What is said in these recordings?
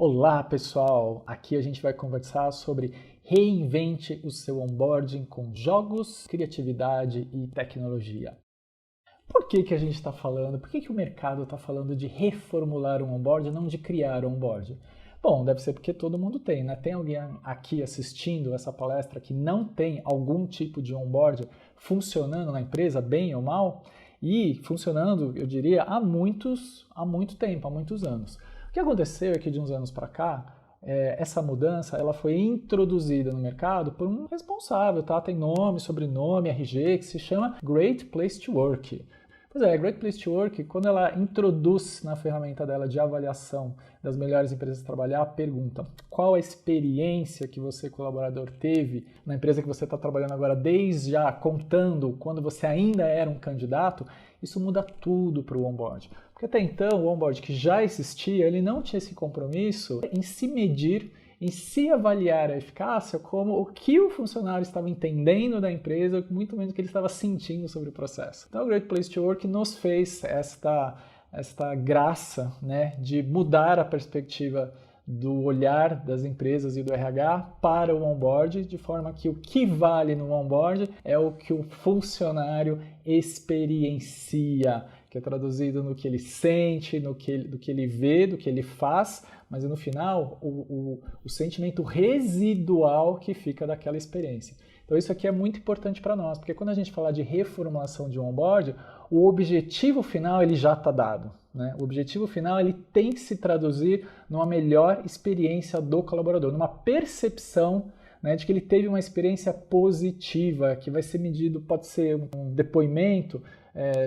Olá pessoal, aqui a gente vai conversar sobre reinvente o seu onboarding com jogos, criatividade e tecnologia. Por que a gente está falando, por que o mercado está falando de reformular um onboarding, não de criar um onboarding? Bom, deve ser porque todo mundo tem, né? Tem alguém aqui assistindo essa palestra que não tem algum tipo de onboarding funcionando na empresa, bem ou mal? E funcionando, eu diria, há muito tempo, há muitos anos. O que aconteceu é que de uns anos para cá, essa mudança ela foi introduzida no mercado por um responsável, tá? Tem nome, sobrenome, RG, que se chama Great Place to Work. Pois é, a Great Place to Work, quando ela introduz na ferramenta dela de avaliação das melhores empresas a trabalhar, pergunta qual a experiência que você, colaborador, teve na empresa que você está trabalhando agora, desde já contando quando você ainda era um candidato, isso muda tudo para o onboard. Porque até então, o onboard que já existia, ele não tinha esse compromisso em se medir, em se avaliar a eficácia como o que o funcionário estava entendendo da empresa, muito menos o que ele estava sentindo sobre o processo. Então, o Great Place to Work nos fez esta graça, né, de mudar a perspectiva do olhar das empresas e do RH para o onboard, de forma que o que vale no onboard é o que o funcionário experiencia, que é traduzido no que ele sente, do que ele vê, do que ele faz, mas no final o sentimento residual que fica daquela experiência. Então isso aqui é muito importante para nós, porque quando a gente fala de reformulação de um onboard, o objetivo final ele já está dado, né? O objetivo final ele tem que se traduzir numa melhor experiência do colaborador, numa percepção, né, de que ele teve uma experiência positiva, que vai ser medido, pode ser um depoimento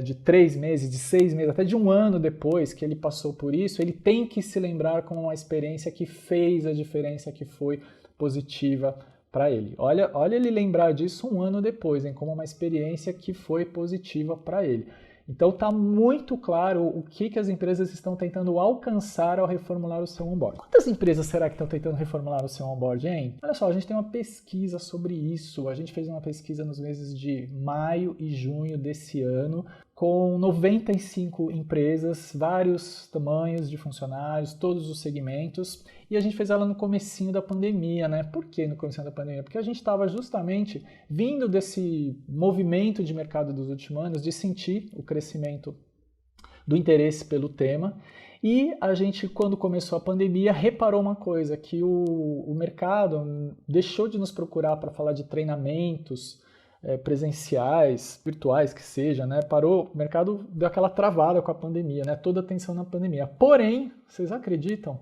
de 3 meses, de 6 meses, até de 1 ano depois que ele passou por isso, ele tem que se lembrar como uma experiência que fez a diferença, que foi positiva para ele. Olha ele lembrar disso 1 ano depois, hein, como uma experiência que foi positiva para ele. Então está muito claro o que as empresas estão tentando alcançar ao reformular o seu onboard. Quantas empresas será que estão tentando reformular o seu onboard, hein? Olha só, a gente tem uma pesquisa sobre isso. A gente fez uma pesquisa nos meses de maio e junho desse ano, com 95 empresas, vários tamanhos de funcionários, todos os segmentos, e a gente fez ela no comecinho da pandemia, né? Por que no comecinho da pandemia? Porque a gente estava justamente vindo desse movimento de mercado dos últimos anos, de sentir o crescimento do interesse pelo tema, e a gente, quando começou a pandemia, reparou uma coisa, que o mercado deixou de nos procurar para falar de treinamentos presenciais, virtuais que seja, né? Parou, o mercado deu aquela travada com a pandemia, né? Toda a atenção na pandemia. Porém, vocês acreditam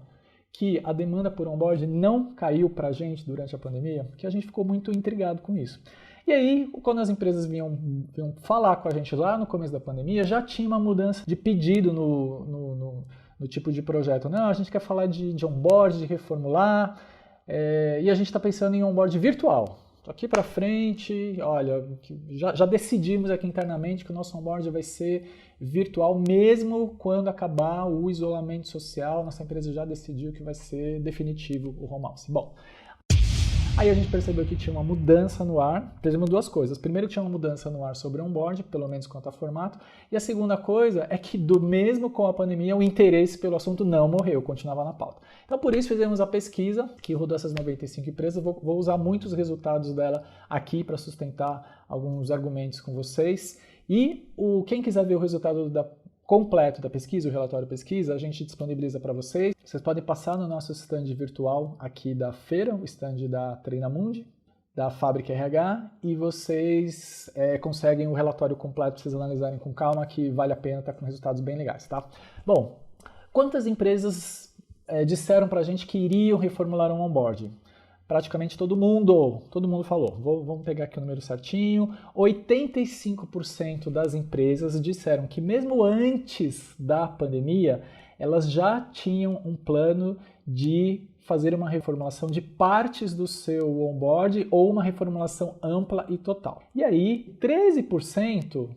que a demanda por onboard não caiu para a gente durante a pandemia? Porque a gente ficou muito intrigado com isso. E aí, quando as empresas vinham falar com a gente lá no começo da pandemia, já tinha uma mudança de pedido no tipo de projeto. Não, a gente quer falar de onboard, de reformular, e a gente está pensando em onboard virtual. Daqui para frente, olha, já decidimos aqui internamente que o nosso onboard vai ser virtual, mesmo quando acabar o isolamento social. Nossa empresa já decidiu que vai ser definitivo o home office. Bom, aí a gente percebeu que tinha uma mudança no ar. Percebemos 2 coisas. Primeiro, tinha uma mudança no ar sobre o onboard, pelo menos quanto a formato. E a segunda coisa é que, mesmo com a pandemia, o interesse pelo assunto não morreu, continuava na pauta. Então, por isso, fizemos a pesquisa que rodou essas 95 empresas. Vou usar muitos resultados dela aqui para sustentar alguns argumentos com vocês. E quem quiser ver o resultado completo da pesquisa, o relatório da pesquisa, a gente disponibiliza para vocês. Vocês podem passar no nosso stand virtual aqui da feira, o stand da Treinamundi, da Fábrica RH, e vocês conseguem o relatório completo para vocês analisarem com calma, que vale a pena, tá com resultados bem legais, tá? Bom, quantas empresas disseram para a gente que iriam reformular um onboard? Praticamente todo mundo falou. Vamos pegar aqui o número certinho. 85% das empresas disseram que mesmo antes da pandemia, elas já tinham um plano de fazer uma reformulação de partes do seu onboard ou uma reformulação ampla e total. E aí, 13%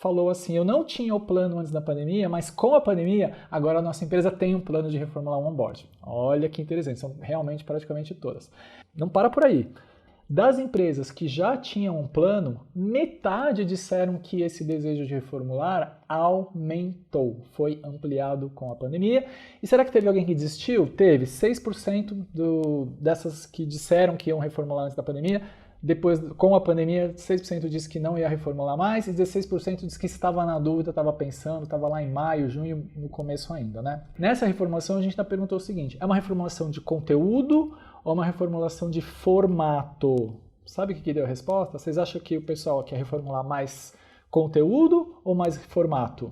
falou assim, eu não tinha o plano antes da pandemia, mas com a pandemia, agora a nossa empresa tem um plano de reformular um onboard. Olha que interessante, são realmente praticamente todas. Não para por aí. Das empresas que já tinham um plano, metade disseram que esse desejo de reformular aumentou, foi ampliado com a pandemia. E será que teve alguém que desistiu? Teve. 6% dessas que disseram que iam reformular antes da pandemia. Depois, com a pandemia, 6% disse que não ia reformular mais e 16% disse que estava na dúvida, estava pensando, estava lá em maio, junho, no começo ainda, né? Nessa reformulação, a gente perguntou o seguinte, é uma reformulação de conteúdo ou uma reformulação de formato? Sabe o que deu a resposta? Vocês acham que o pessoal quer reformular mais conteúdo ou mais formato?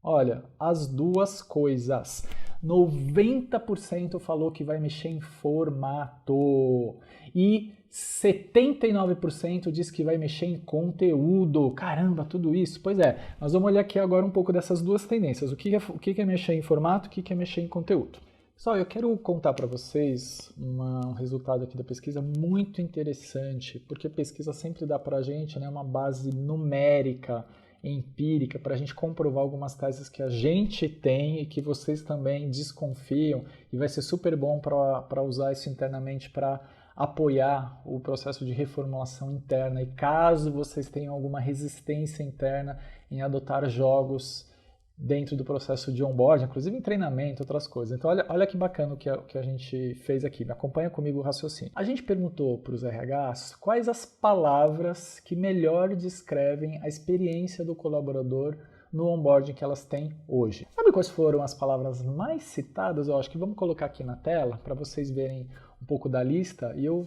Olha, as duas coisas. 90% falou que vai mexer em formato e 79% diz que vai mexer em conteúdo. Caramba, tudo isso? Pois é, nós vamos olhar aqui agora um pouco dessas duas tendências. O que é mexer em formato, o que é mexer em conteúdo. Pessoal, eu quero contar para vocês um resultado aqui da pesquisa muito interessante, porque a pesquisa sempre dá para a gente, né, uma base numérica, empírica, para a gente comprovar algumas teses que a gente tem e que vocês também desconfiam, e vai ser super bom para usar isso internamente para apoiar o processo de reformulação interna. E caso vocês tenham alguma resistência interna em adotar jogos dentro do processo de onboarding, inclusive em treinamento, outras coisas. Então, olha que bacana o que a gente fez aqui. Me acompanha comigo o raciocínio. A gente perguntou para os RHs quais as palavras que melhor descrevem a experiência do colaborador no onboarding que elas têm hoje. Sabe quais foram as palavras mais citadas? Eu acho que vamos colocar aqui na tela para vocês verem um pouco da lista. E eu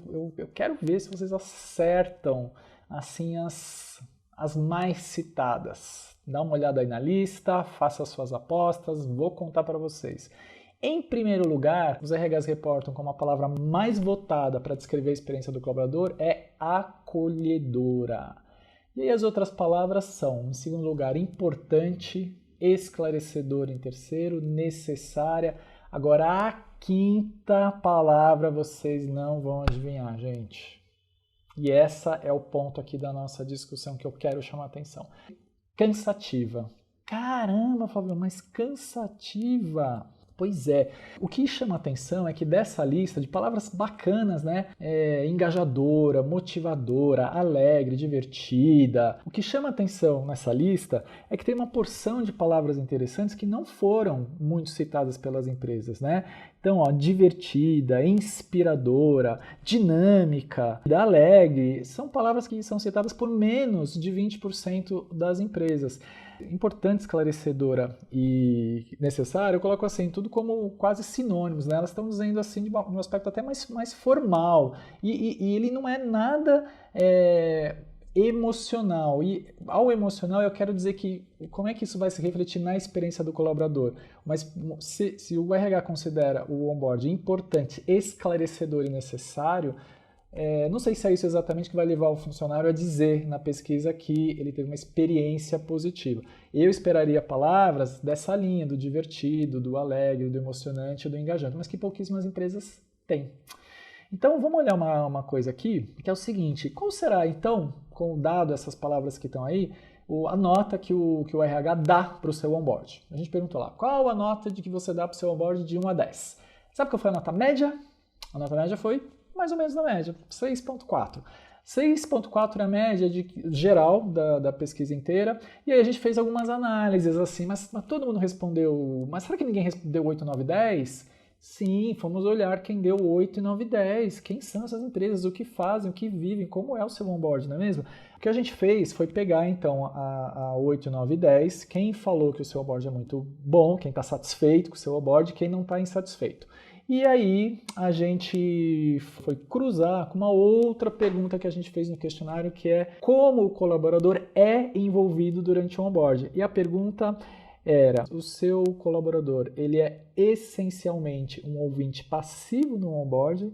quero ver se vocês acertam assim as mais citadas. Dá uma olhada aí na lista, faça as suas apostas, vou contar para vocês. Em primeiro lugar, os RHs reportam como a palavra mais votada para descrever a experiência do colaborador é acolhedora. E aí as outras palavras são, em segundo lugar, importante, esclarecedor em terceiro, necessária. Agora a quinta palavra vocês não vão adivinhar, gente. E essa é o ponto aqui da nossa discussão que eu quero chamar a atenção. Cansativa. Caramba, Fábio, mas cansativa. Pois é. O que chama a atenção é que dessa lista de palavras bacanas, né? Engajadora, motivadora, alegre, divertida. O que chama a atenção nessa lista é que tem uma porção de palavras interessantes que não foram muito citadas pelas empresas, né? Então, ó, divertida, inspiradora, dinâmica, alegre, são palavras que são citadas por menos de 20% das empresas. Importante, esclarecedora e necessária, eu coloco assim, tudo como quase sinônimos, né? Elas estão dizendo assim de um aspecto até mais formal, e ele não é nada emocional, e ao emocional eu quero dizer que como é que isso vai se refletir na experiência do colaborador, mas se o RH considera o onboard importante, esclarecedor e necessário, não sei se é isso exatamente que vai levar o funcionário a dizer na pesquisa que ele teve uma experiência positiva. Eu esperaria palavras dessa linha, do divertido, do alegre, do emocionante, do engajante, mas que pouquíssimas empresas têm. Então vamos olhar uma coisa aqui, que é o seguinte, qual será então, com dado essas palavras que estão aí, a nota que o RH dá para o seu onboard? A gente perguntou lá, qual a nota de que você dá para o seu onboard de 1 a 10? Sabe qual foi a nota média? A nota média foi mais ou menos na média, 6.4. 6.4 é a média geral da pesquisa inteira, e aí a gente fez algumas análises assim, mas todo mundo respondeu, mas será que ninguém respondeu 8, 9, 10? Sim, fomos olhar quem deu 8, 9, 10, quem são essas empresas, o que fazem, o que vivem, como é o seu onboard, não é mesmo? O que a gente fez foi pegar então a 8, 9, 10, quem falou que o seu onboard é muito bom, quem está satisfeito com o seu onboard, quem não está insatisfeito. E aí a gente foi cruzar com uma outra pergunta que a gente fez no questionário, que é como o colaborador é envolvido durante o onboard. E a pergunta era, o seu colaborador, ele é essencialmente um ouvinte passivo no onboard,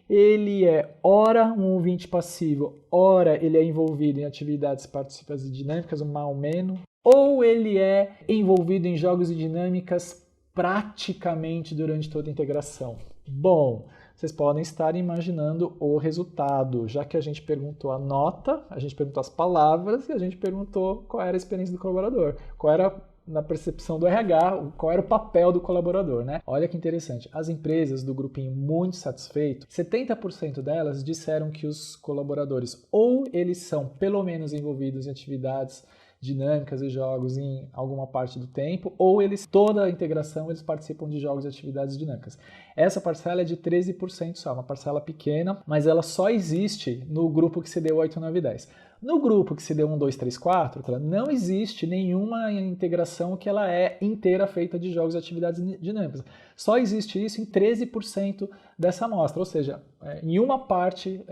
ele é ora um ouvinte passivo, ora ele é envolvido em atividades participativas e dinâmicas, um mais ou menos, ou ele é envolvido em jogos e dinâmicas praticamente durante toda a integração. Bom, vocês podem estar imaginando o resultado, já que a gente perguntou a nota, a gente perguntou as palavras e a gente perguntou qual era a experiência do colaborador, qual era na percepção do RH, qual era o papel do colaborador, né? Olha que interessante. As empresas do grupinho muito satisfeito, 70% delas disseram que os colaboradores ou eles são pelo menos envolvidos em atividades dinâmicas e jogos em alguma parte do tempo, ou toda a integração, eles participam de jogos e atividades dinâmicas. Essa parcela é de 13% só, uma parcela pequena, mas ela só existe no grupo que se deu 8, 9 e 10. No grupo que se deu 1, 2, 3, 4, não existe nenhuma integração que ela é inteira feita de jogos e atividades dinâmicas. Só existe isso em 13% dessa amostra, ou seja, em uma parte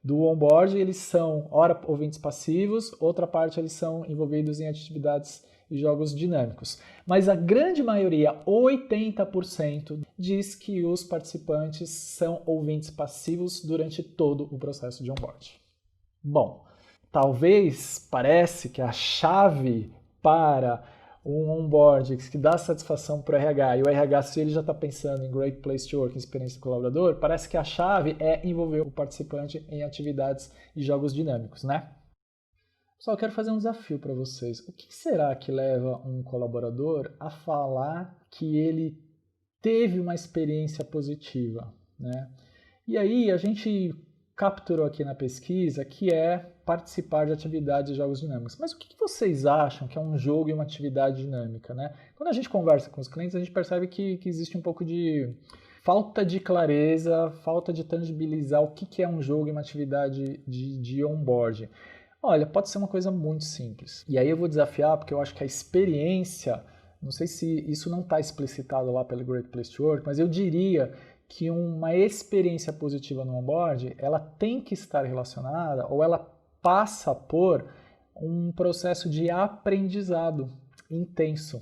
do onboard eles são, ora, ouvintes passivos, outra parte eles são envolvidos em atividades e jogos dinâmicos. Mas a grande maioria, 80%, diz que os participantes são ouvintes passivos durante todo o processo de onboard. Bom, talvez parece que a chave para um onboard que dá satisfação para o RH, e o RH, se ele já está pensando em Great Place to Work, em experiência do colaborador, parece que a chave é envolver o participante em atividades e jogos dinâmicos, né? Pessoal, eu quero fazer um desafio para vocês. O que será que leva um colaborador a falar que ele teve uma experiência positiva, né? E aí a gente capturou aqui na pesquisa que é participar de atividades e jogos dinâmicos. Mas o que vocês acham que é um jogo e uma atividade dinâmica, né? Quando a gente conversa com os clientes, a gente percebe que existe um pouco de falta de clareza, falta de tangibilizar o que é um jogo e uma atividade de onboard. Olha, pode ser uma coisa muito simples. E aí eu vou desafiar, porque eu acho que a experiência, não sei se isso não está explicitado lá pelo Great Place to Work, mas eu diria que uma experiência positiva no onboard, ela tem que estar relacionada, ou ela passa por um processo de aprendizado intenso,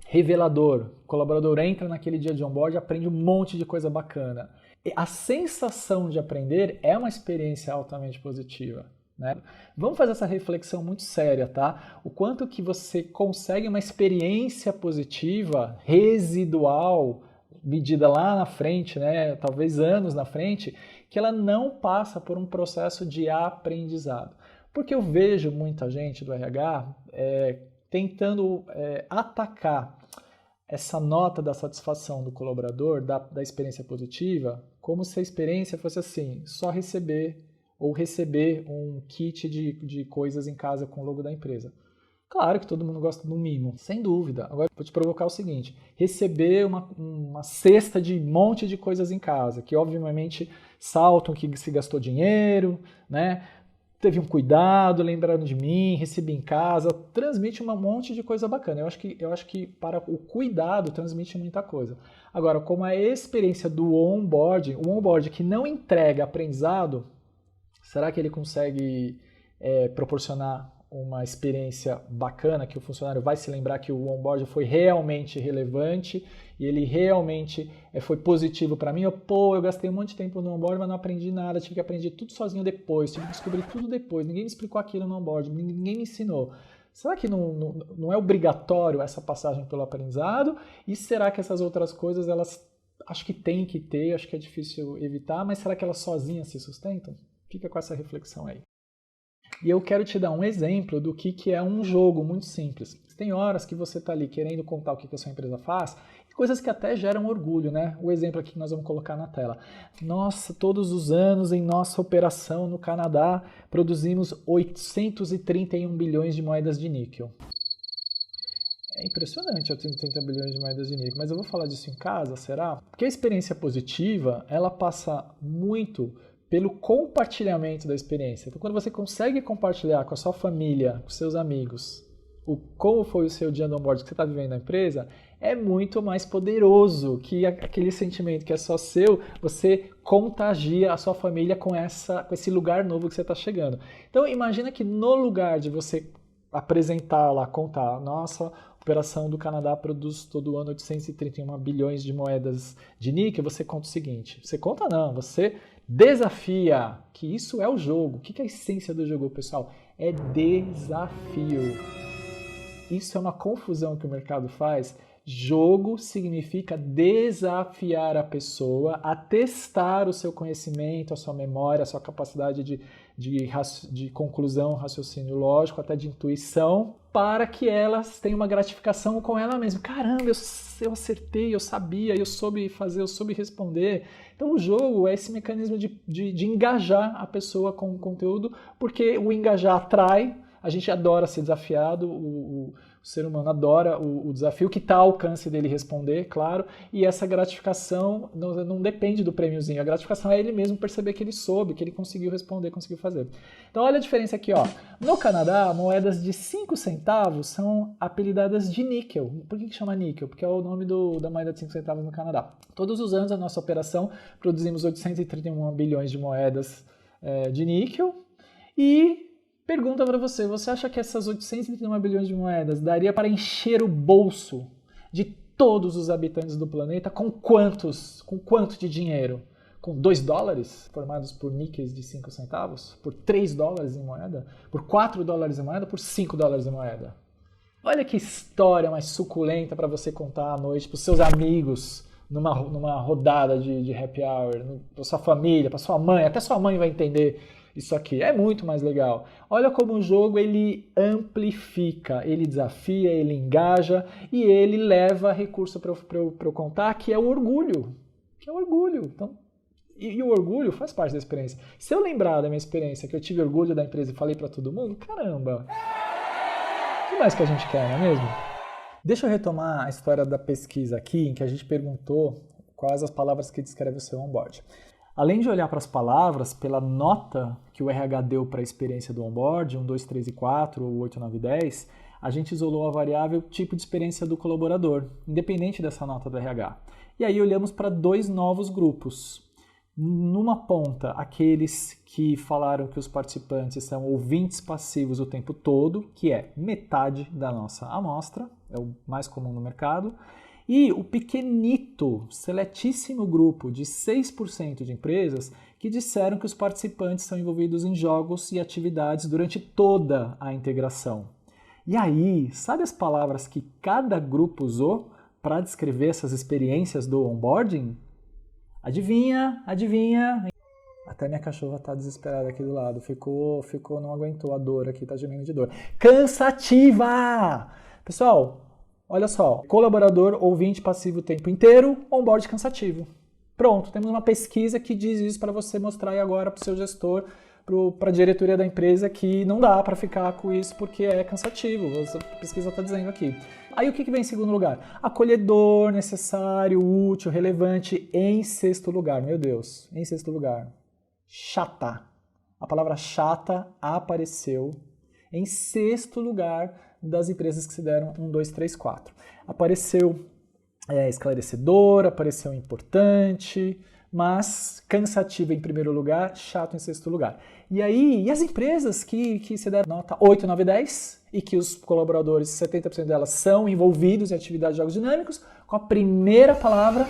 revelador. O colaborador entra naquele dia de onboard e aprende um monte de coisa bacana. E a sensação de aprender é uma experiência altamente positiva, né? Vamos fazer essa reflexão muito séria, tá? O quanto que você consegue uma experiência positiva, residual, medida lá na frente, né, talvez anos na frente, que ela não passa por um processo de aprendizado. Porque eu vejo muita gente do RH tentando atacar essa nota da satisfação do colaborador, da experiência positiva, como se a experiência fosse assim, só receber um kit de coisas em casa com o logo da empresa. Claro que todo mundo gosta de um mimo, sem dúvida. Agora, vou te provocar o seguinte, receber uma cesta de um monte de coisas em casa, que obviamente saltam que se gastou dinheiro, né? Teve um cuidado, lembraram de mim, recebi em casa, transmite um monte de coisa bacana. Eu acho que para o cuidado transmite muita coisa. Agora, como a experiência do onboard, um onboard que não entrega aprendizado, será que ele consegue proporcionar uma experiência bacana, que o funcionário vai se lembrar que o onboard foi realmente relevante e ele realmente foi positivo para mim? Eu gastei um monte de tempo no onboard, mas não aprendi nada, tive que aprender tudo sozinho depois, tive que descobrir tudo depois, ninguém me explicou aquilo no onboard, ninguém me ensinou. Será que não é obrigatório essa passagem pelo aprendizado? E será que essas outras coisas, elas acho que tem que ter, acho que é difícil evitar, mas será que elas sozinhas se sustentam? Fica com essa reflexão aí. E eu quero te dar um exemplo do que é um jogo muito simples. Tem horas que você está ali querendo contar o que a sua empresa faz, e coisas que até geram orgulho, né? O exemplo aqui que nós vamos colocar na tela. Nossa, todos os anos em nossa operação no Canadá produzimos 831 bilhões de moedas de níquel. É impressionante 830 bilhões de moedas de níquel, mas eu vou falar disso em casa, será? Porque a experiência positiva, ela passa muito pelo compartilhamento da experiência. Então, quando você consegue compartilhar com a sua família, com seus amigos, como foi o seu dia no onboard que você está vivendo na empresa, é muito mais poderoso que aquele sentimento que é só seu, você contagia a sua família com esse lugar novo que você está chegando. Então, imagina que no lugar de você apresentar lá, contar, nossa, a operação do Canadá produz todo ano 831 bilhões de moedas de níquel, você conta o seguinte, você conta não, você desafia, que isso é o jogo. O que é a essência do jogo, pessoal? É desafio. Isso é uma confusão que o mercado faz Jogo significa desafiar a pessoa a testar o seu conhecimento, a sua memória, a sua capacidade de conclusão, raciocínio lógico, até de intuição, para que elas tenham uma gratificação com ela mesma. Caramba, eu acertei, eu sabia, eu soube fazer, eu soube responder. Então o jogo é esse mecanismo de engajar a pessoa com o conteúdo, porque o engajar atrai, a gente adora ser desafiado, o ser humano adora o desafio que está ao alcance dele responder, claro, e essa gratificação não depende do prêmiozinho, a gratificação é ele mesmo perceber que ele soube, que ele conseguiu responder, conseguiu fazer. Então olha a diferença aqui, ó. No Canadá, moedas de 5 centavos são apelidadas de níquel. Por que chama níquel? Porque é o nome da moeda de 5 centavos no Canadá. Todos os anos, a nossa operação, produzimos 831 bilhões de moedas de níquel e pergunta para você acha que essas 831 bilhões de moedas daria para encher o bolso de todos os habitantes do planeta com quanto de dinheiro? Com $2 formados por níqueis de 5 centavos? Por $3 em moeda? Por $4 em moeda? Por $5 em moeda? Olha que história mais suculenta para você contar à noite para os seus amigos numa rodada de happy hour, para sua família, para sua mãe, até sua mãe vai entender isso aqui. É muito mais legal. Olha como o jogo ele amplifica, ele desafia, ele engaja e ele leva recurso para eu contar, que é o orgulho. Então, e o orgulho faz parte da experiência. Se eu lembrar da minha experiência, que eu tive orgulho da empresa e falei para todo mundo, caramba, o que mais que a gente quer, não é mesmo? Deixa eu retomar a história da pesquisa aqui, em que a gente perguntou quais as palavras que descrevem o seu onboard. Além de olhar para as palavras, pela nota que o RH deu para a experiência do onboard, 1, 2, 3 e 4, ou 8, 9 e 10, a gente isolou a variável tipo de experiência do colaborador, independente dessa nota do RH. E aí olhamos para 2 novos grupos. Numa ponta, aqueles que falaram que os participantes são ouvintes passivos o tempo todo, que é metade da nossa amostra, é o mais comum no mercado. E o pequenito, seletíssimo grupo de 6% de empresas que disseram que os participantes são envolvidos em jogos e atividades durante toda a integração. E aí, sabe as palavras que cada grupo usou para descrever essas experiências do onboarding? Adivinha? Até minha cachorra tá desesperada aqui do lado. Não aguentou a dor aqui, tá gemendo de dor. Cansativa! Pessoal, olha só, colaborador, ouvinte passivo o tempo inteiro, onboard cansativo. Pronto, temos uma pesquisa que diz isso para você mostrar aí agora para o seu gestor, para a diretoria da empresa, que não dá para ficar com isso porque é cansativo. A pesquisa está dizendo aqui. Aí o que vem em segundo lugar? Acolhedor, necessário, útil, relevante. Em sexto lugar, meu Deus, em sexto lugar, chata. A palavra chata apareceu em sexto lugar das empresas que se deram 1, 2, 3, 4. Apareceu esclarecedor, apareceu importante, mas cansativo em primeiro lugar, chato em sexto lugar. E aí, as empresas que se deram nota 8, 9, 10 e que os colaboradores, 70% delas são envolvidos em atividades de jogos dinâmicos, com a primeira palavra,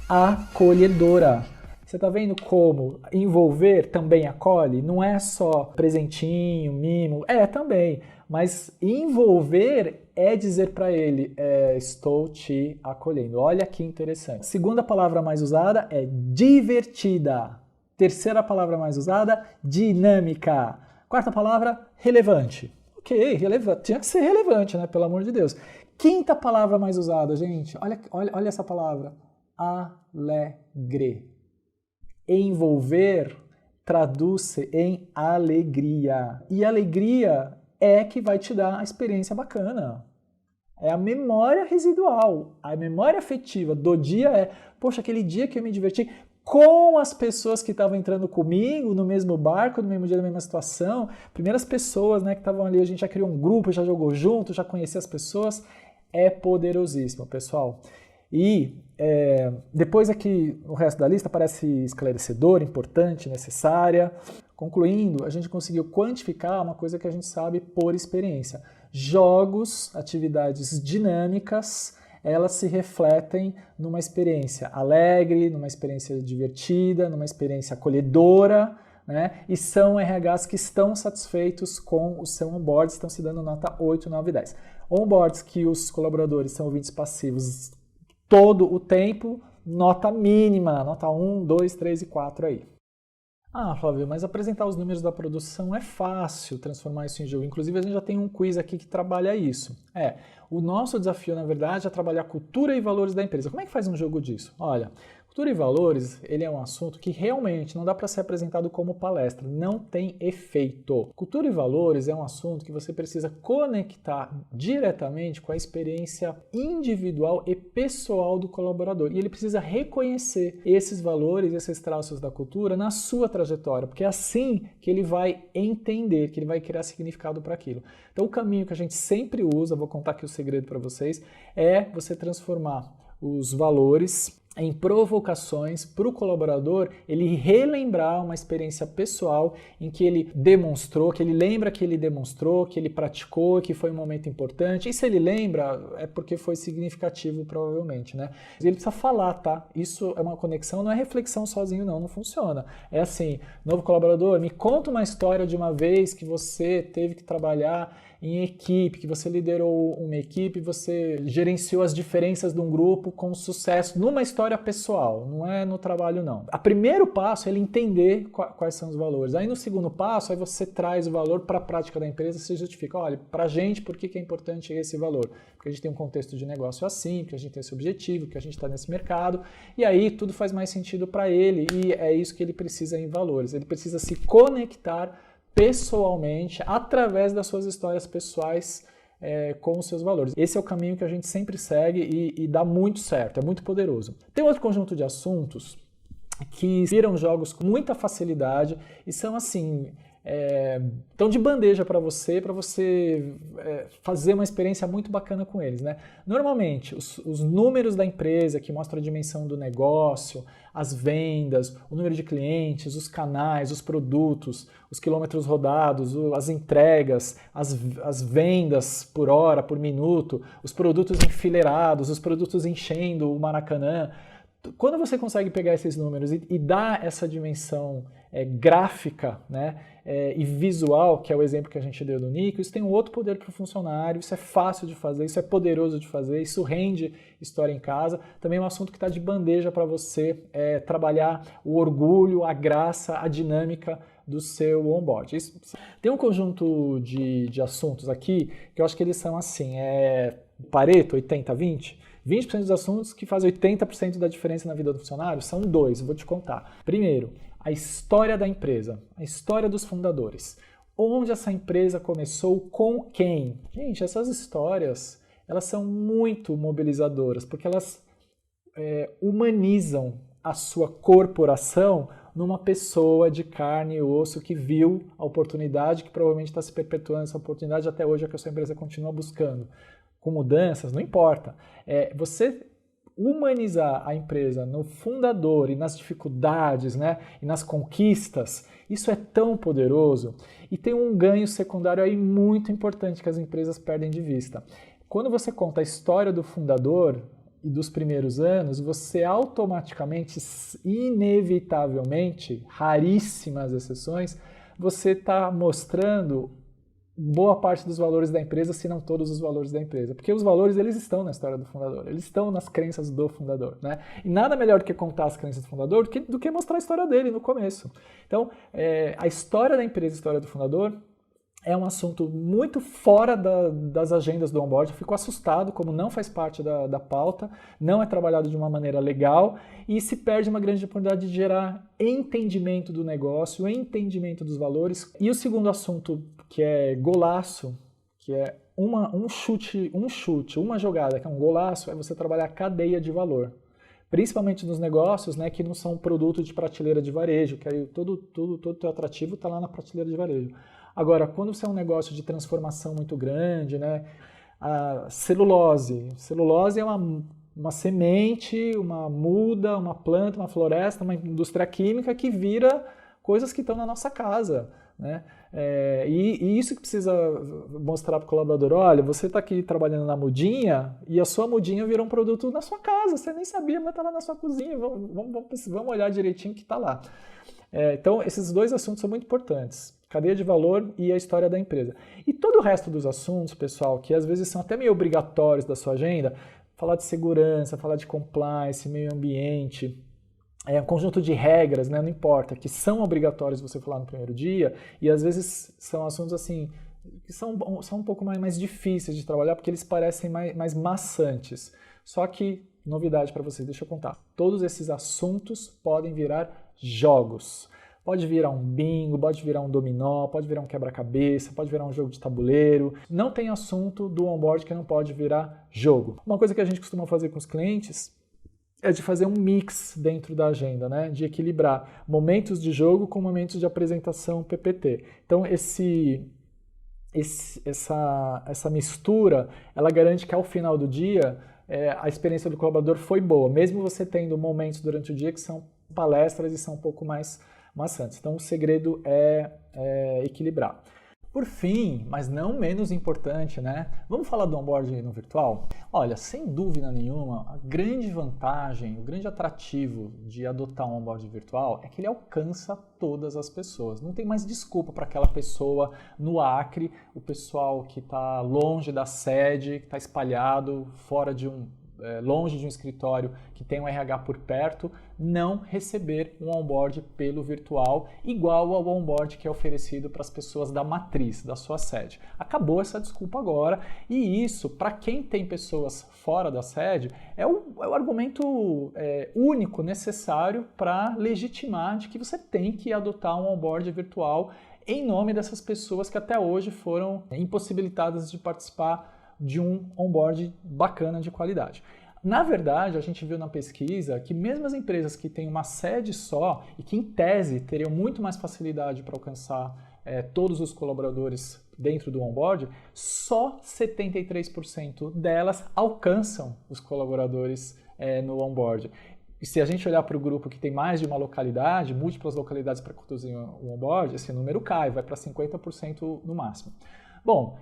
acolhedora. Você está vendo como envolver também acolhe? Não é só presentinho, mimo, também. Mas envolver é dizer para ele, estou te acolhendo. Olha que interessante. Segunda palavra mais usada é divertida. Terceira palavra mais usada, dinâmica. Quarta palavra, relevante. Ok, relevante. Tinha que ser relevante, né? Pelo amor de Deus. Quinta palavra mais usada, gente. Olha essa palavra. Alegre. Envolver traduz-se em alegria. E alegria é que vai te dar a experiência bacana. É a memória residual. A memória afetiva do dia é, poxa, aquele dia que eu me diverti com as pessoas que estavam entrando comigo no mesmo barco, no mesmo dia, na mesma situação. Primeiras pessoas, né, que estavam ali, a gente já criou um grupo, já jogou junto, já conhecia as pessoas. É poderosíssimo, pessoal. E depois aqui o resto da lista parece esclarecedor, importante, necessária. Concluindo, a gente conseguiu quantificar uma coisa que a gente sabe por experiência. Jogos, atividades dinâmicas, elas se refletem numa experiência alegre, numa experiência divertida, numa experiência acolhedora, né? E são RHs que estão satisfeitos com o seu onboard, estão se dando nota 8, 9 e 10. Onboards que os colaboradores são ouvintes passivos todo o tempo, nota mínima, nota 1, 2, 3 e 4 aí. Ah, Flávio, mas apresentar os números da produção é fácil, transformar isso em jogo. Inclusive, a gente já tem um quiz aqui que trabalha isso. O nosso desafio, na verdade, é trabalhar a cultura e valores da empresa. Como é que faz um jogo disso? Olha, cultura e valores, ele é um assunto que realmente não dá para ser apresentado como palestra, não tem efeito. Cultura e valores é um assunto que você precisa conectar diretamente com a experiência individual e pessoal do colaborador. E ele precisa reconhecer esses valores, esses traços da cultura na sua trajetória, porque é assim que ele vai entender, que ele vai criar significado para aquilo. Então o caminho que a gente sempre usa, vou contar aqui o segredo para vocês, é você transformar os valores em provocações para o colaborador ele relembrar uma experiência pessoal em que ele demonstrou, que ele lembra que ele demonstrou, que ele praticou, que foi um momento importante. E se ele lembra, é porque foi significativo, provavelmente, né? Ele precisa falar, tá? Isso é uma conexão, não é reflexão sozinho, não funciona. É assim, novo colaborador, me conta uma história de uma vez que você teve que trabalhar em equipe, que você liderou uma equipe, você gerenciou as diferenças de um grupo com sucesso numa história pessoal, não é no trabalho não. O primeiro passo é ele entender quais são os valores. Aí no segundo passo, aí você traz o valor para a prática da empresa, você justifica, olha, para a gente, por que é importante esse valor? Porque a gente tem um contexto de negócio assim, porque a gente tem esse objetivo, porque a gente está nesse mercado, e aí tudo faz mais sentido para ele, e é isso que ele precisa em valores. Ele precisa se conectar pessoalmente, através das suas histórias pessoais com os seus valores. Esse é o caminho que a gente sempre segue e dá muito certo, é muito poderoso. Tem outro conjunto de assuntos que viram jogos com muita facilidade e são assim, estão de bandeja para você fazer uma experiência muito bacana com eles, né? Normalmente, os números da empresa que mostram a dimensão do negócio, as vendas, o número de clientes, os canais, os produtos, os quilômetros rodados, as entregas, as vendas por hora, por minuto, os produtos enfileirados, os produtos enchendo o Maracanã. Quando você consegue pegar esses números e dar essa dimensão gráfica, né, e visual, que é o exemplo que a gente deu do Nico, isso tem um outro poder para o funcionário, isso é fácil de fazer, isso é poderoso de fazer, isso rende história em casa. Também é um assunto que está de bandeja para você trabalhar o orgulho, a graça, a dinâmica do seu onboard. Tem um conjunto de assuntos aqui que eu acho que eles são assim, Pareto, 80-20, 20% dos assuntos que fazem 80% da diferença na vida do funcionário são dois, eu vou te contar. Primeiro, a história da empresa, a história dos fundadores. Onde essa empresa começou, com quem? Gente, essas histórias, elas são muito mobilizadoras, porque elas humanizam a sua corporação numa pessoa de carne e osso que viu a oportunidade, que provavelmente está se perpetuando essa oportunidade até hoje, é que a sua empresa continua buscando. Com mudanças, não importa. Você humanizar a empresa no fundador e nas dificuldades, né, e nas conquistas, isso é tão poderoso. E tem um ganho secundário aí muito importante que as empresas perdem de vista. Quando você conta a história do fundador e dos primeiros anos, você automaticamente, inevitavelmente, raríssimas exceções, você está mostrando boa parte dos valores da empresa, se não todos os valores da empresa. Porque os valores, eles estão na história do fundador, eles estão nas crenças do fundador, né? E nada melhor do que contar as crenças do fundador do que mostrar a história dele no começo. Então, a história da empresa, a história do fundador, é um assunto muito fora das agendas do onboard. Eu fico assustado como não faz parte da pauta, não é trabalhado de uma maneira legal e se perde uma grande oportunidade de gerar entendimento do negócio, entendimento dos valores. E o segundo assunto, que é golaço, que é um chute, uma jogada, que é um golaço, é você trabalhar a cadeia de valor. Principalmente nos negócios, né, que não são produto de prateleira de varejo, que aí todo teu atrativo está lá na prateleira de varejo. Agora, quando você é um negócio de transformação muito grande, né, a celulose é uma semente, uma muda, uma planta, uma floresta, uma indústria química que vira coisas que estão na nossa casa, né? E isso que precisa mostrar para o colaborador, olha, você está aqui trabalhando na mudinha e a sua mudinha virou um produto na sua casa, você nem sabia, mas está lá na sua cozinha, vamos olhar direitinho o que está lá. Então, esses dois assuntos são muito importantes. cadeia de valor e a história da empresa. E todo o resto dos assuntos, pessoal, que às vezes são até meio obrigatórios da sua agenda, falar de segurança, falar de compliance, meio ambiente, um conjunto de regras, né, não importa, que são obrigatórios você falar no primeiro dia, e às vezes são assuntos assim que são um pouco mais difíceis de trabalhar porque eles parecem mais maçantes. Só que, novidade para vocês, deixa eu contar, todos esses assuntos podem virar jogos. Pode virar um bingo, pode virar um dominó, pode virar um quebra-cabeça, pode virar um jogo de tabuleiro. Não tem assunto do onboard que não pode virar jogo. Uma coisa que a gente costuma fazer com os clientes é de fazer um mix dentro da agenda, né? De equilibrar momentos de jogo com momentos de apresentação PPT. Então, essa mistura, ela garante que ao final do dia a experiência do colaborador foi boa, mesmo você tendo momentos durante o dia que são palestras e são um pouco mais maçantes. Então o segredo é equilibrar. Por fim, mas não menos importante, né? Vamos falar do onboarding no virtual? Olha, sem dúvida nenhuma, a grande vantagem, o grande atrativo de adotar um onboarding virtual é que ele alcança todas as pessoas. Não tem mais desculpa para aquela pessoa no Acre, o pessoal que está longe da sede, que está espalhado fora longe de um escritório que tem um RH por perto, não receber um onboard pelo virtual igual ao onboard que é oferecido para as pessoas da matriz, da sua sede. Acabou essa desculpa agora e isso, para quem tem pessoas fora da sede, é o argumento único necessário para legitimar de que você tem que adotar um onboard virtual em nome dessas pessoas que até hoje foram impossibilitadas de participar de um onboard bacana de qualidade. Na verdade, a gente viu na pesquisa que mesmo as empresas que têm uma sede só e que em tese teriam muito mais facilidade para alcançar todos os colaboradores dentro do onboard, só 73% delas alcançam os colaboradores no onboard. E se a gente olhar para o grupo que tem mais de uma localidade, múltiplas localidades para conduzir o onboard, esse número cai, vai para 50% no máximo. Bom,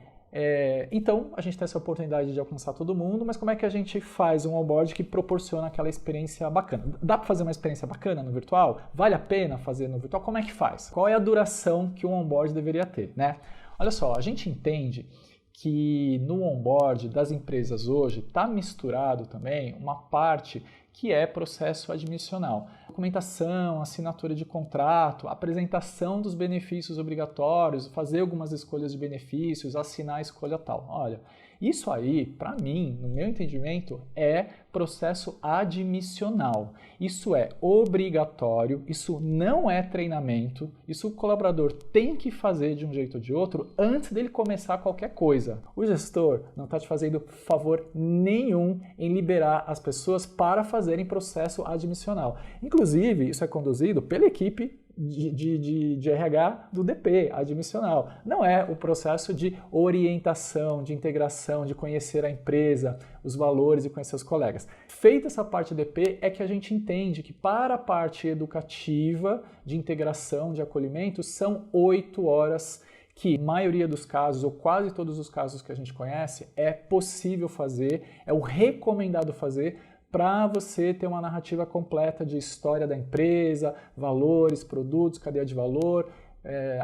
então a gente tem essa oportunidade de alcançar todo mundo, mas como é que a gente faz um onboard que proporciona aquela experiência bacana? Dá para fazer uma experiência bacana no virtual? Vale a pena fazer no virtual? Como é que faz? Qual é a duração que um onboard deveria ter, né? Olha só, a gente entende que no onboard das empresas hoje está misturado também uma parte que é processo admissional. Documentação, assinatura de contrato, apresentação dos benefícios obrigatórios, fazer algumas escolhas de benefícios, assinar a escolha tal. Olha, isso aí, para mim, no meu entendimento, é processo admissional. Isso é obrigatório, isso não é treinamento, isso o colaborador tem que fazer de um jeito ou de outro antes dele começar qualquer coisa. O gestor não está te fazendo favor nenhum em liberar as pessoas para fazerem processo admissional. Inclusive, isso é conduzido pela equipe de RH do DP, admissional. Não é o processo de orientação, de integração, de conhecer a empresa, os valores e conhecer os colegas. Feita essa parte DP, é que a gente entende que para a parte educativa, de integração, de acolhimento, são 8 horas que, na maioria dos casos, ou quase todos os casos que a gente conhece, é possível fazer, é o recomendado fazer para você ter uma narrativa completa de história da empresa, valores, produtos, cadeia de valor,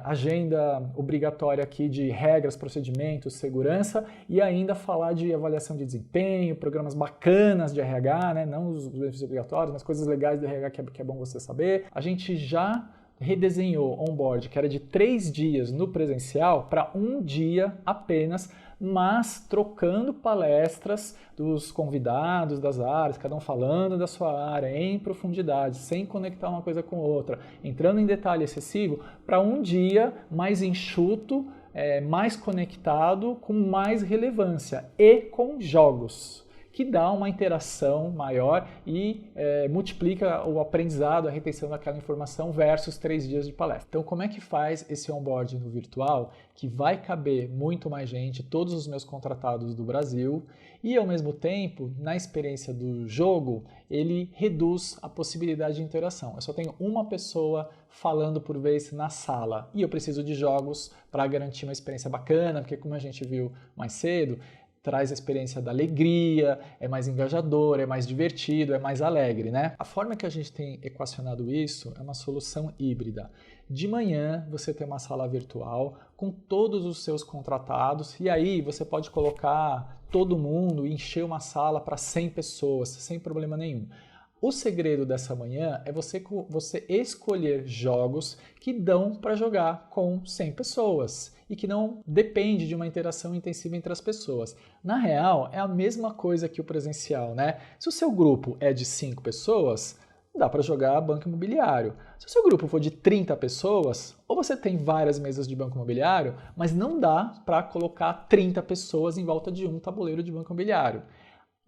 agenda obrigatória aqui de regras, procedimentos, segurança e ainda falar de avaliação de desempenho, programas bacanas de RH, né? Não os benefícios obrigatórios, mas coisas legais do RH que é bom você saber. A gente já redesenhou onboard, que era de 3 dias no presencial, para 1 dia apenas, mas trocando palestras dos convidados das áreas, cada um falando da sua área em profundidade, sem conectar uma coisa com outra, entrando em detalhe excessivo, para 1 dia mais enxuto, mais conectado, com mais relevância e com jogos, que dá uma interação maior e multiplica o aprendizado, a retenção daquela informação versus 3 dias de palestra. Então, como é que faz esse onboarding no virtual, que vai caber muito mais gente, todos os meus contratados do Brasil, e ao mesmo tempo, na experiência do jogo, ele reduz a possibilidade de interação. Eu só tenho uma pessoa falando por vez na sala, e eu preciso de jogos para garantir uma experiência bacana, porque como a gente viu mais cedo, traz a experiência da alegria, é mais engajador, é mais divertido, é mais alegre, né? A forma que a gente tem equacionado isso é uma solução híbrida. De manhã você tem uma sala virtual com todos os seus contratados e aí você pode colocar todo mundo e encher uma sala para 100 pessoas sem problema nenhum. O segredo dessa manhã é você escolher jogos que dão para jogar com 100 pessoas e que não depende de uma interação intensiva entre as pessoas. Na real, é a mesma coisa que o presencial, né? Se o seu grupo é de 5 pessoas, dá para jogar banco imobiliário. Se o seu grupo for de 30 pessoas, ou você tem várias mesas de banco imobiliário, mas não dá para colocar 30 pessoas em volta de um tabuleiro de banco imobiliário.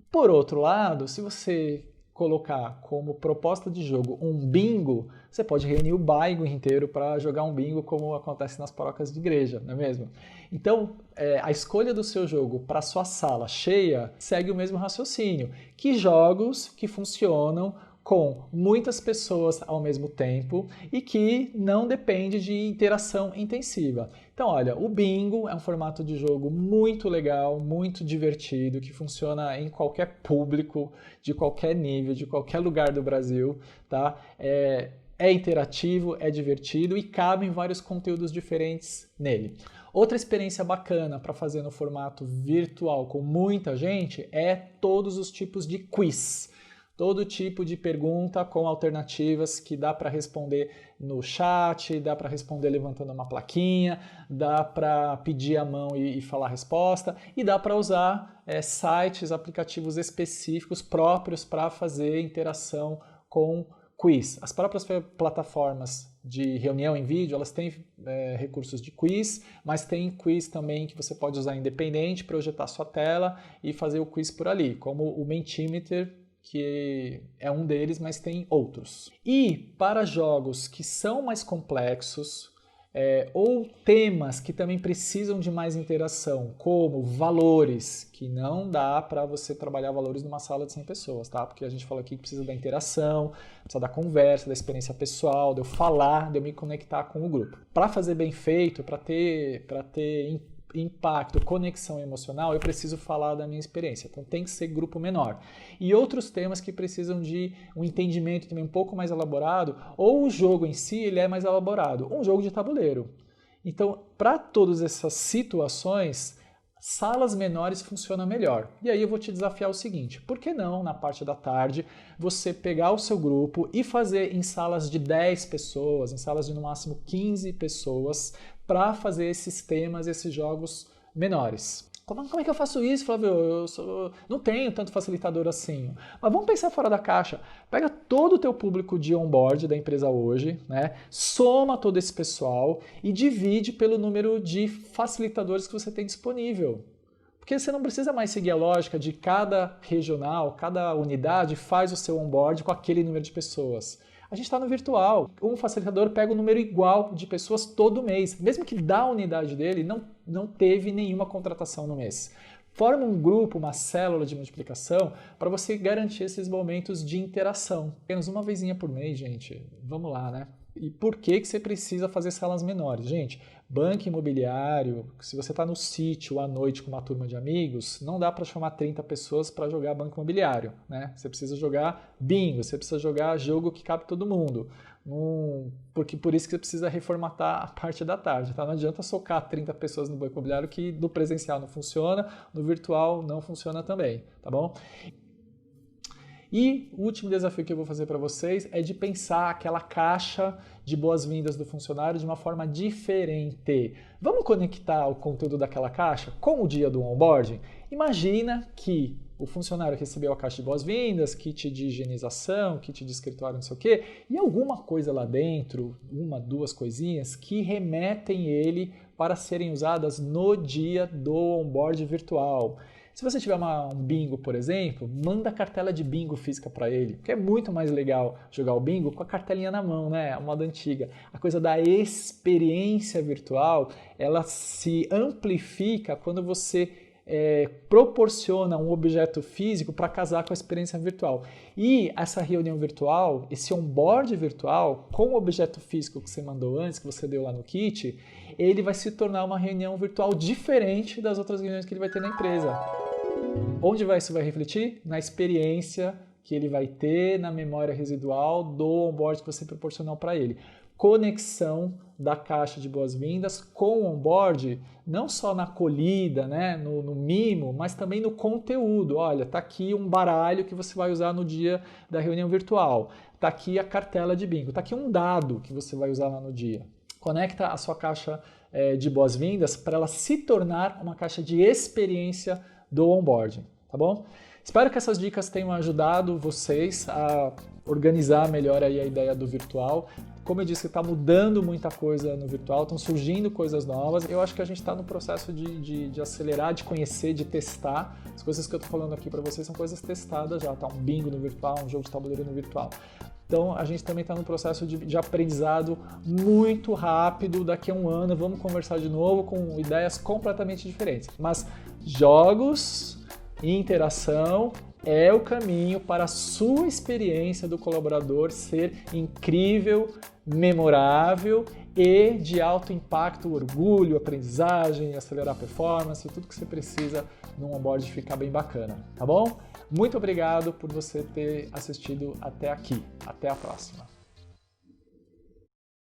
Por outro lado, se você colocar como proposta de jogo um bingo, você pode reunir o bairro inteiro para jogar um bingo como acontece nas paróquias de igreja, não é mesmo? Então, a escolha do seu jogo para sua sala cheia segue o mesmo raciocínio. Que jogos que funcionam com muitas pessoas ao mesmo tempo e que não depende de interação intensiva. Então, olha, o bingo é um formato de jogo muito legal, muito divertido, que funciona em qualquer público, de qualquer nível, de qualquer lugar do Brasil, tá? É interativo, é divertido e cabem vários conteúdos diferentes nele. Outra experiência bacana para fazer no formato virtual com muita gente é todos os tipos de quiz. Todo tipo de pergunta com alternativas que dá para responder no chat, dá para responder levantando uma plaquinha, dá para pedir a mão e falar a resposta, e dá para usar sites, aplicativos específicos próprios para fazer interação com quiz. As próprias plataformas de reunião em vídeo, elas têm recursos de quiz, mas tem quiz também que você pode usar independente, projetar sua tela e fazer o quiz por ali, como o Mentimeter, que é um deles, mas tem outros. E para jogos que são mais complexos ou temas que também precisam de mais interação, como valores, que não dá para você trabalhar valores numa sala de 100 pessoas, tá? Porque a gente falou aqui que precisa da interação, precisa da conversa, da experiência pessoal, de eu falar, de eu me conectar com o grupo. Para fazer bem feito, para ter impacto, conexão emocional, eu preciso falar da minha experiência. Então tem que ser grupo menor. E outros temas que precisam de um entendimento também um pouco mais elaborado, ou o jogo em si ele é mais elaborado, um jogo de tabuleiro. Então, para todas essas situações, salas menores funcionam melhor. E aí eu vou te desafiar o seguinte, por que não, na parte da tarde, você pegar o seu grupo e fazer em salas de 10 pessoas, em salas de no máximo 15 pessoas, para fazer esses temas, esses jogos menores. Como é que eu faço isso, Flávio? Não tenho tanto facilitador assim. Mas vamos pensar fora da caixa. Pega todo o teu público de onboard da empresa hoje, né? Soma todo esse pessoal e divide pelo número de facilitadores que você tem disponível. Porque você não precisa mais seguir a lógica de cada regional, cada unidade faz o seu onboard com aquele número de pessoas. A gente está no virtual. Um facilitador pega um número igual de pessoas todo mês, mesmo que da unidade dele não teve nenhuma contratação no mês. Forma um grupo, uma célula de multiplicação para você garantir esses momentos de interação. Apenas uma vezinha por mês, gente. Vamos lá, né? E por que você precisa fazer salas menores? Gente, banco imobiliário, se você está no sítio à noite com uma turma de amigos, não dá para chamar 30 pessoas para jogar banco imobiliário, né? Você precisa jogar bingo, você precisa jogar jogo que cabe todo mundo. Porque por isso que você precisa reformatar a parte da tarde, tá? Não adianta socar 30 pessoas no banco imobiliário que no presencial não funciona, no virtual não funciona também, tá bom? E o último desafio que eu vou fazer para vocês é de pensar aquela caixa de boas-vindas do funcionário de uma forma diferente. Vamos conectar o conteúdo daquela caixa com o dia do onboarding? Imagina que o funcionário recebeu a caixa de boas-vindas, kit de higienização, kit de escritório, não sei o quê, e alguma coisa lá dentro, uma, duas coisinhas, que remetem ele para serem usadas no dia do onboard virtual. Se você tiver um bingo, por exemplo, manda a cartela de bingo física para ele, porque é muito mais legal jogar o bingo com a cartelinha na mão, né? A moda antiga. A coisa da experiência virtual, ela se amplifica quando você proporciona um objeto físico para casar com a experiência virtual. E essa reunião virtual, esse onboard virtual, com o objeto físico que você mandou antes, que você deu lá no kit, ele vai se tornar uma reunião virtual diferente das outras reuniões que ele vai ter na empresa. Onde isso vai refletir? Na experiência que ele vai ter, na memória residual do onboard que você proporcionou para ele. Conexão da caixa de boas-vindas com o onboard, não só na acolhida, né, no mimo, mas também no conteúdo. Olha, tá aqui um baralho que você vai usar no dia da reunião virtual. Tá aqui a cartela de bingo. Tá aqui um dado que você vai usar lá no dia. Conecta a sua caixa de boas-vindas para ela se tornar uma caixa de experiência do onboarding, tá bom? Espero que essas dicas tenham ajudado vocês a organizar melhor aí a ideia do virtual. Como eu disse, está mudando muita coisa no virtual, estão surgindo coisas novas. Eu acho que a gente está no processo de acelerar, de conhecer, de testar. As coisas que eu estou falando aqui para vocês são coisas testadas já. Tá um bingo no virtual, um jogo de tabuleiro no virtual. Então a gente também está no processo de aprendizado muito rápido. Daqui a um ano vamos conversar de novo com ideias completamente diferentes. Mas jogos e interação é o caminho para a sua experiência do colaborador ser incrível, memorável e de alto impacto, orgulho, aprendizagem, acelerar a performance, tudo que você precisa num onboard ficar bem bacana, tá bom? Muito obrigado por você ter assistido até aqui. Até a próxima.